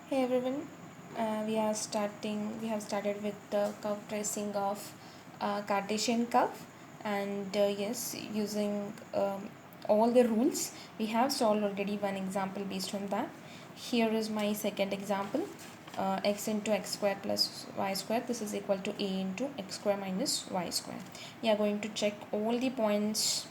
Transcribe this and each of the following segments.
Hey everyone, we have started with the curve tracing of Cartesian curve, and yes, using all the rules, we have solved already one example based on that. Here is my second example, x into x square plus y square, this is equal to a into x square minus y square. We are going to check all the points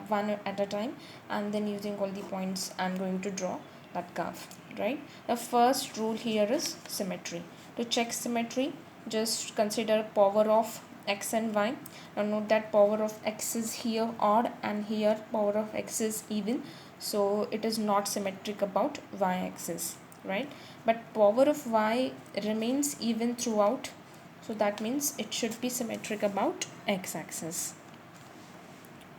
one at a time, and then using all the points I'm going to draw that curve, right? The first rule here is symmetry. To check symmetry, just consider power of x and y. Now note that power of x is here odd and here power of x is even, so it is not symmetric about y axis, right? But power of y remains even throughout, so that means it should be symmetric about x axis,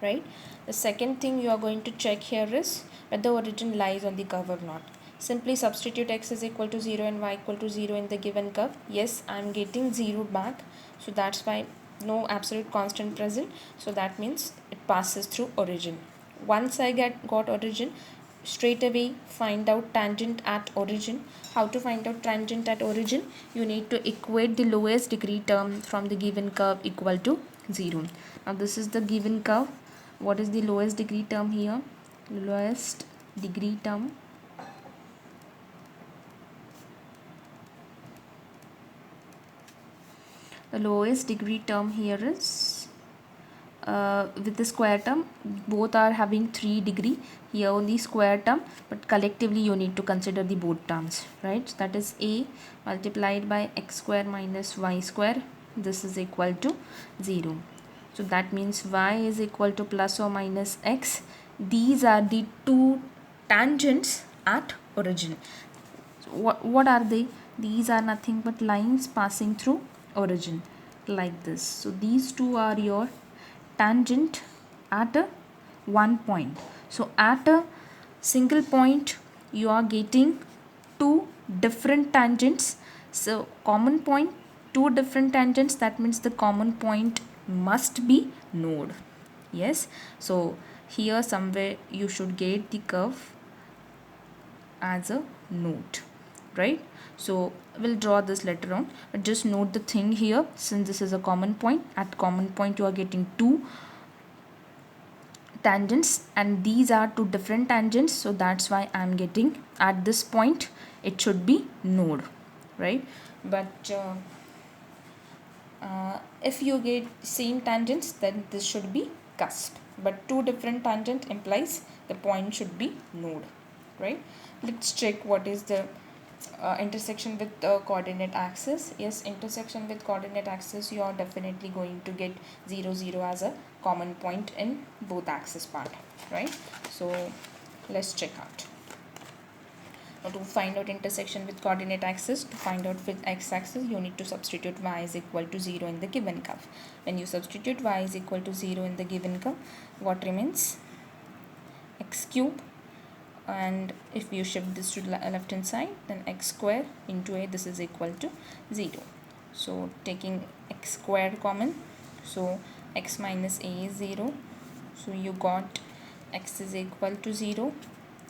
right? The second thing you are going to check here is whether origin lies on the curve or not. Simply substitute x is equal to 0 and y equal to 0 in the given curve. Yes, I am getting 0 back, so that's why no absolute constant present, so that means it passes through origin. Once I got origin, straight away find out tangent at origin. How to find out tangent at origin? You need to equate the lowest degree term from the given curve equal to 0. Now this is the given curve. What is the lowest degree term here? Lowest degree term, the lowest degree term here is with the square term, both are having 3 degree. Here only square term, but collectively you need to consider the both terms, right? So that is a multiplied by x square minus y square, this is equal to 0. So that means y is equal to plus or minus x. These are the two tangents at origin. So what are they? These are nothing but lines passing through origin, like this. So these two are your tangent at a one point. So at a single point you are getting two different tangents. So common point, two different tangents, that means the common point must be node. Yes, so here somewhere you should get the curve as a node, right? So we'll draw this later on, but just note the thing here, since this is a common point, at common point you are getting two tangents and these are two different tangents, so that's why I'm getting at this point it should be node, right? But if you get same tangents, then this should be cusp, but two different tangent implies the point should be node, right? Let's check what is the intersection with the coordinate axis. Yes, intersection with coordinate axis, you are definitely going to get 0 0 as a common point in both axis part, right? So let's check out. Now to find out intersection with coordinate axis, to find out with x-axis, you need to substitute y is equal to 0 in the given curve. When you substitute y is equal to 0 in the given curve, what remains? X cube, and if you shift this to the left hand side, then x square into a, this is equal to 0. So taking x square common, so x minus a is 0, so you got x is equal to 0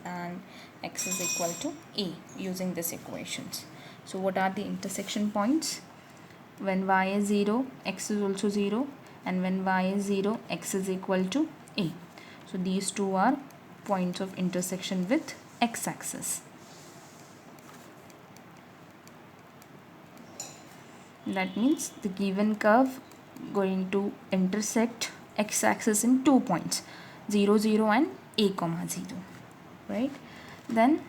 and x is equal to a using this equations. So what are the intersection points? When y is 0, x is also 0, and when y is 0, x is equal to a. So these two are points of intersection with x-axis. That means the given curve going to intersect x-axis in 2 points, 0 0 and a comma 0, right? Then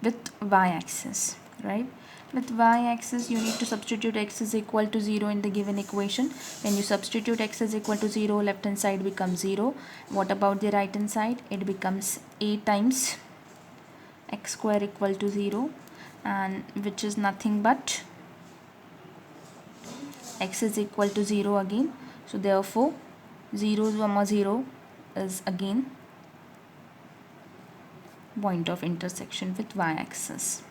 with y-axis, right? With y-axis you need to substitute x is equal to 0 in the given equation. When you substitute x is equal to 0, left hand side becomes 0. What about the right hand side? It becomes a times x square equal to 0, and which is nothing but x is equal to 0 again. So therefore 0 comma 0 is again point of intersection with y-axis.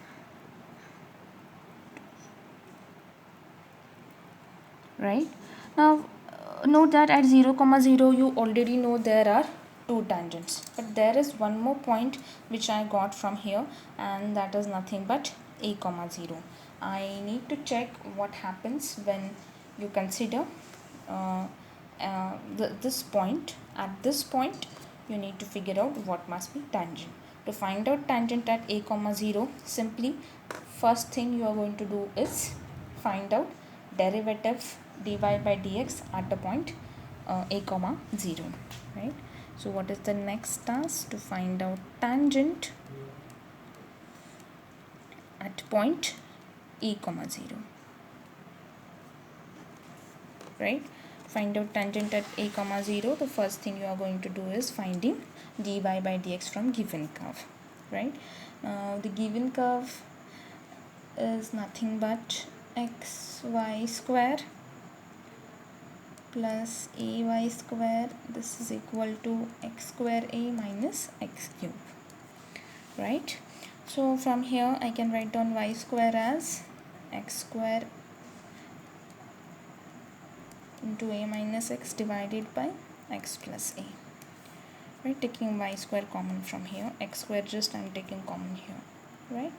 Right now, note that at 0 comma 0 you already know there are two tangents. But there is one more point which I got from here, and that is nothing but a comma 0. I need to check what happens when you consider this point. At this point you need to figure out what must be tangent. To find out tangent at a comma 0, simply first thing you are going to do is find out derivative dy by dx at the point a comma 0, right? So what is the next task? To find out tangent at point e comma 0, right? Find out tangent at a comma 0. The first thing you are going to do is finding dy by dx from given curve, right? The given curve is nothing but xy square plus ay square. This is equal to x square a minus x cube, right? So from here I can write down y square as x square into a minus x divided by x plus a, right? Taking y square common from here, x square just I'm taking common here, right?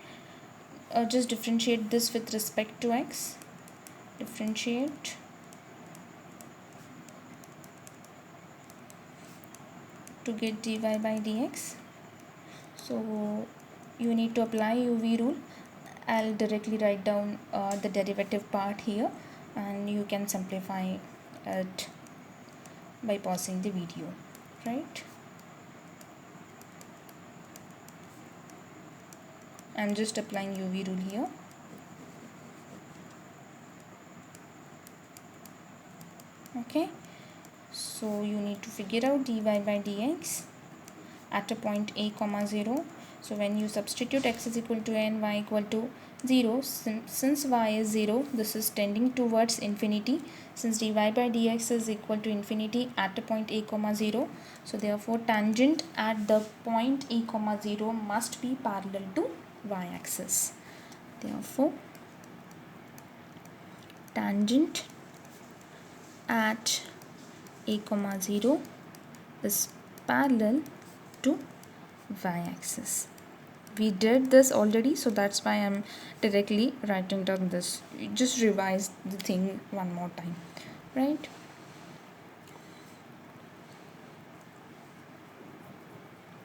Just differentiate this with respect to x. Differentiate to get dy by dx. So you need to apply UV rule. I'll directly write down the derivative part here, and you can simplify it by pausing the video, right? I'm just applying UV rule here. Okay, so you need to figure out dy by dx at a point a comma 0. So when you substitute x is equal to a and y equal to 0, since y is 0, this is tending towards infinity. Since dy by dx is equal to infinity at a point a comma 0, so therefore tangent at the point a comma 0 must be parallel to y axis. Therefore tangent at a comma 0 is parallel to y axis. We did this already, so that's why I'm directly writing down this. Just revise the thing one more time, right?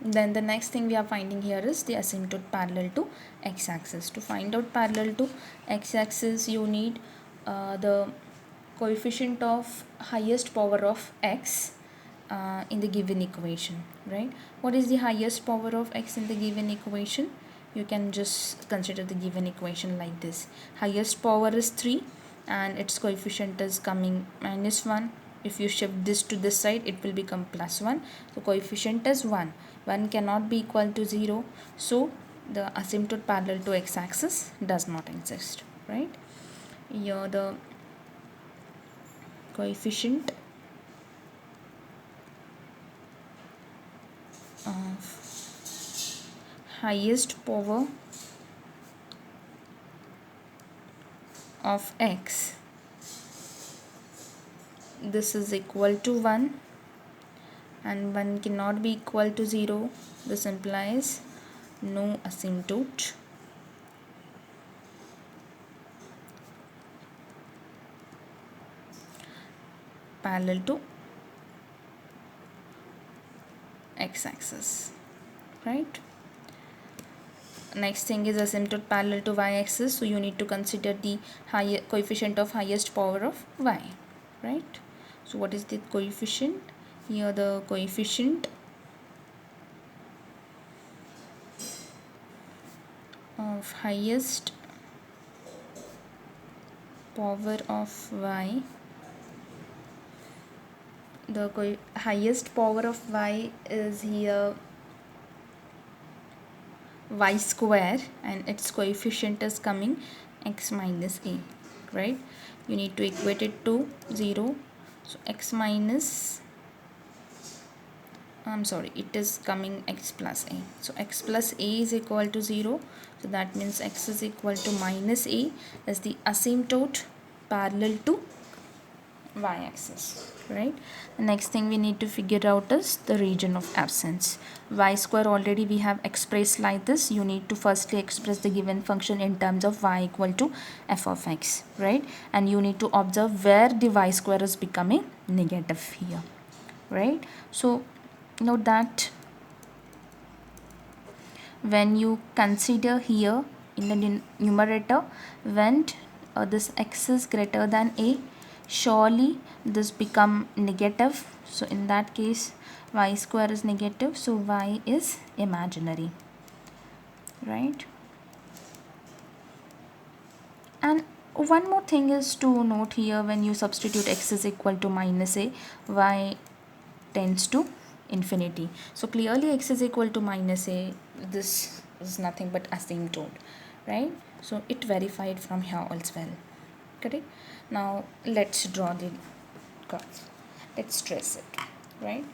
Then the next thing we are finding here is the asymptote parallel to x-axis. To find out parallel to x-axis, you need the coefficient of highest power of x in the given equation, right? What is the highest power of x in the given equation? You can just consider the given equation like this. Highest power is 3 and its coefficient is coming -1. If you shift this to this side, it will become +1. So coefficient is 1. 1 cannot be equal to 0. So the asymptote parallel to x-axis does not exist, right? Here the coefficient of highest power of x, this is equal to 1 and 1 cannot be equal to 0. This implies no asymptote parallel to x-axis, right? Next thing is asymptote parallel to y-axis, so you need to consider the higher coefficient of highest power of y, right? So what is the coefficient? Here the coefficient of highest power of y, the highest power of y is here y square and its coefficient is coming x minus a, right? You need to equate it to 0. So x minus, I'm sorry, it is coming x plus a. So x plus a is equal to 0. So that means x is equal to minus a as the asymptote parallel to y-axis, right? The next thing we need to figure out is the region of absence. Y square already we have expressed like this. You need to firstly express the given function in terms of y equal to f of x, right? And you need to observe where the y square is becoming negative here, right? So note that when you consider here in the numerator, when this x is greater than a, surely this become negative. So in that case y square is negative, so y is imaginary, right? And one more thing is to note here, when you substitute x is equal to minus a, y tends to infinity. So clearly x is equal to minus a, this is nothing but asymptote, right? So it verified from here as well, correct? Now let's draw the curve. Let's trace it, right?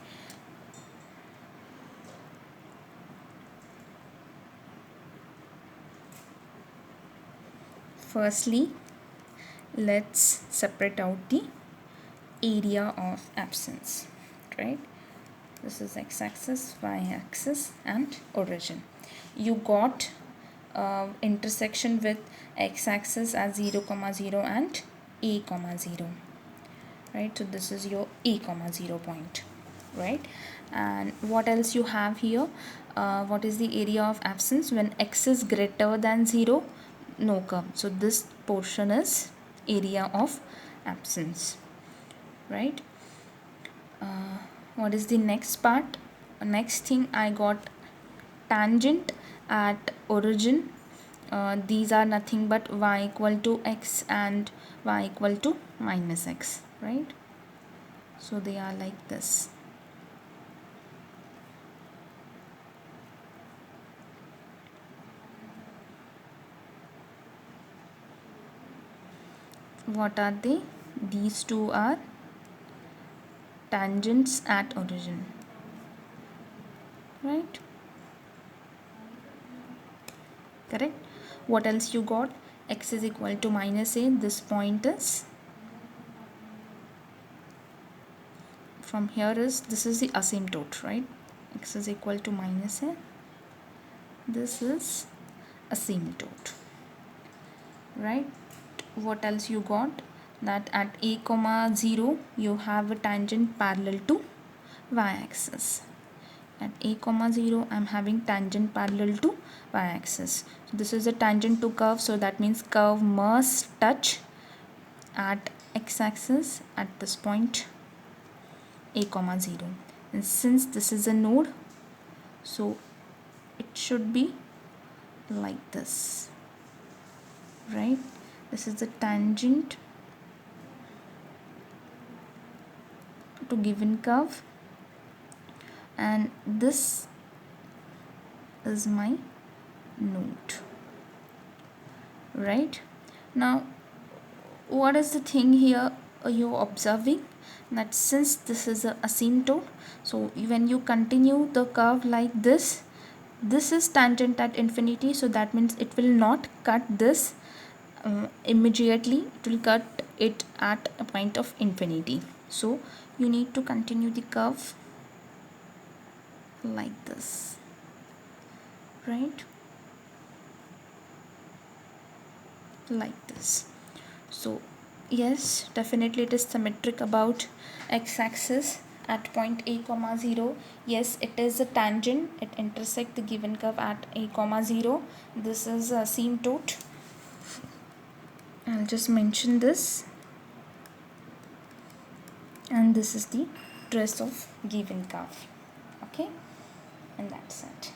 Firstly, let's separate out the area of absence, right? This is x-axis, y-axis and origin. You got intersection with x-axis as 0, 0 and a, 0, right? So this is your a, 0 point, right? And what else you have here? What is the area of absence when x is greater than 0? No curve. So this portion is area of absence, right? What is the next part? Next thing, I got tangent at origin. These are nothing but y equal to x and y equal to minus x, right? So they are like this. What are they? These two are tangents at origin, right? Correct. What else you got? X is equal to minus a. This point is from here is, this is the asymptote, right? X is equal to minus a. This is asymptote, right? What else you got? That at a comma 0 you have a tangent parallel to y-axis. At a comma 0 I'm having tangent parallel to y-axis. So this is a tangent to curve, so that means curve must touch at x-axis at this point a comma 0. And since this is a node, so it should be like this, right? This is the tangent to given curve and this is my node, right? Now what is the thing here you're observing? That since this is a asymptote, so when you continue the curve like this, this is tangent at infinity, so that means it will not cut this immediately, it will cut it at a point of infinity. So you need to continue the curve like this, right? Like this. So yes, definitely it is symmetric about x-axis at point a comma 0. Yes, it is a tangent, it intersects the given curve at a comma 0. This is a asymptote. I'll just mention this, and this is the trace of given curve, okay? And that's it.